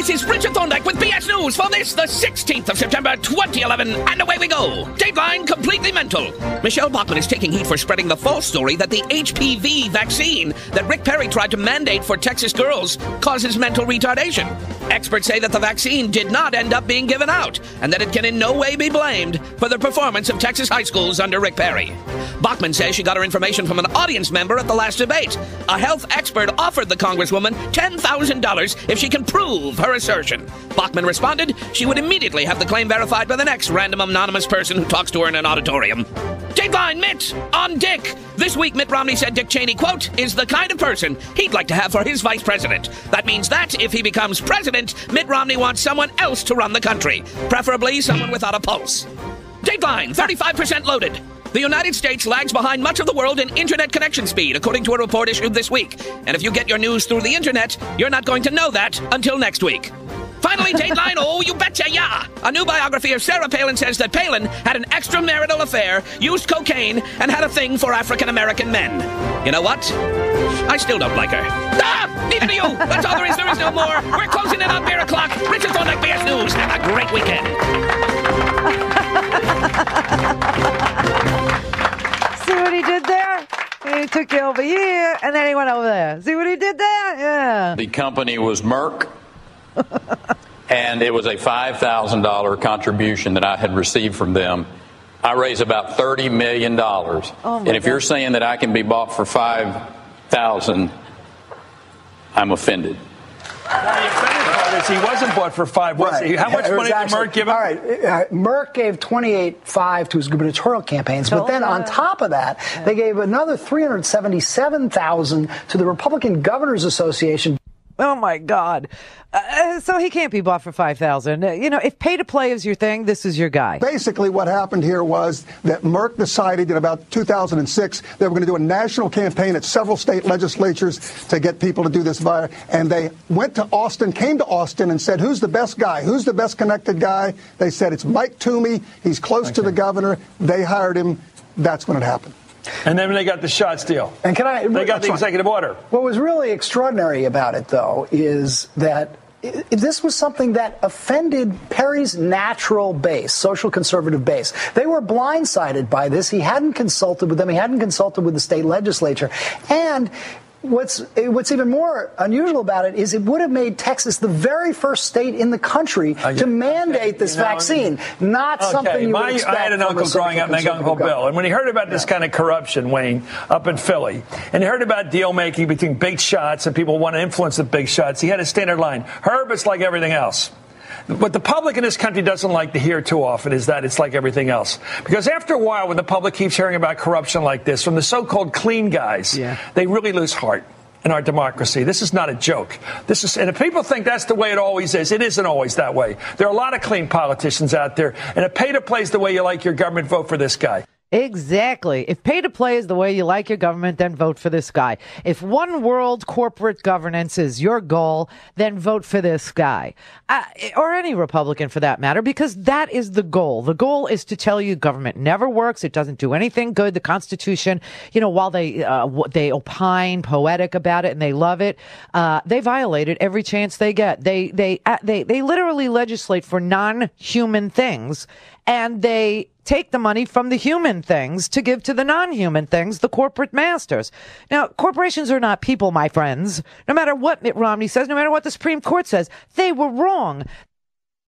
This is Richard Thorndyke with BS News for this, the 16th of September, 2011, and away we go. Dateline completely mental. Michele Bachmann is taking heat for spreading the false story that the HPV vaccine that Rick Perry tried to mandate for Texas girls causes mental retardation. Experts say that the vaccine did not end up being given out, and that it can in no way be blamed for the performance of Texas high schools under Rick Perry. Bachmann says she got her information from an audience member at the last debate. A health expert offered the Congresswoman $10,000 if she can prove her assertion. Bachmann responded she would immediately have the claim verified by the next random anonymous person who talks to her in an auditorium. Dateline, Mitt on Dick. This week, Mitt Romney said Dick Cheney, quote, is the kind of person he'd like to have for his vice president. That means that if he becomes president, Mitt Romney wants someone else to run the country, preferably someone without a pulse. Dateline, 35% loaded. The United States lags behind much of the world in internet connection speed, according to a report issued this week. And if you get your news through the internet, you're not going to know that until next week. Finally, Dateline, oh, you betcha, yeah! A new biography of Sarah Palin says that Palin had an extramarital affair, used cocaine, and had a thing for African-American men. You know what? I still don't like her. Ah! Neither do you! That's all there is no more. We're closing in on beer o'clock. Richard Thorndyke, BS News. Have a great weekend. See what he did there? He took you over here, and then he went over there. See what he did there? Yeah. The company was Merck, and it was a $5,000 contribution that I had received from them. I raised about $30 million. And if you're saying that I can be bought for $5,000, I'm offended. He wasn't bought for $5. Right. How much money did Merck give him? All right. Merck gave $28.5 to his gubernatorial campaigns, but then on top of that, they gave another $377,000 to the Republican Governors Association. Oh, my God. So he can't be bought for $5,000. You know, if pay to play is your thing, this is your guy. Basically, what happened here was that Merck decided in about 2006 they were going to do a national campaign at several state legislatures to get people to do this via. And they went to Austin, came to Austin and said, who's the best guy? Who's the best connected guy? They said, it's Mike Toomey. He's close to the governor. They hired him. That's when it happened. And then they got the shots deal. And they got the executive order. What was really extraordinary about it, though, is that this was something that offended Perry's natural base, social conservative base. They were blindsided by this. He hadn't consulted with them. He hadn't consulted with the state legislature. And what's even more unusual about it is it would have made Texas the very first state in the country to mandate this vaccine, not something you would expect. I had an uncle growing up named Uncle Bill, and when he heard about this kind of corruption, Wayne, up in Philly, and he heard about deal-making between big shots and people want to influence the big shots, he had a standard line, Herb, it's like everything else. What the public in this country doesn't like to hear too often is that it's like everything else. Because after a while, when the public keeps hearing about corruption like this from the so-called clean guys, they really lose heart in our democracy. This is not a joke. And if people think that's the way it always is, it isn't always that way. There are a lot of clean politicians out there. And if pay to play is the way you like your government, vote for this guy. Exactly. If pay to play is the way you like your government, then vote for this guy. If one world corporate governance is your goal, then vote for this guy. Or any Republican for that matter, because that is the goal. The goal is to tell you government never works. It doesn't do anything good. The Constitution, you know, while they opine poetic about it and they love it, they violate it every chance they get. They literally legislate for non-human things, and they take the money from the human things to give to the non-human things, the corporate masters. Now, corporations are not people, my friends. No matter what Mitt Romney says, no matter what the Supreme Court says, they were wrong.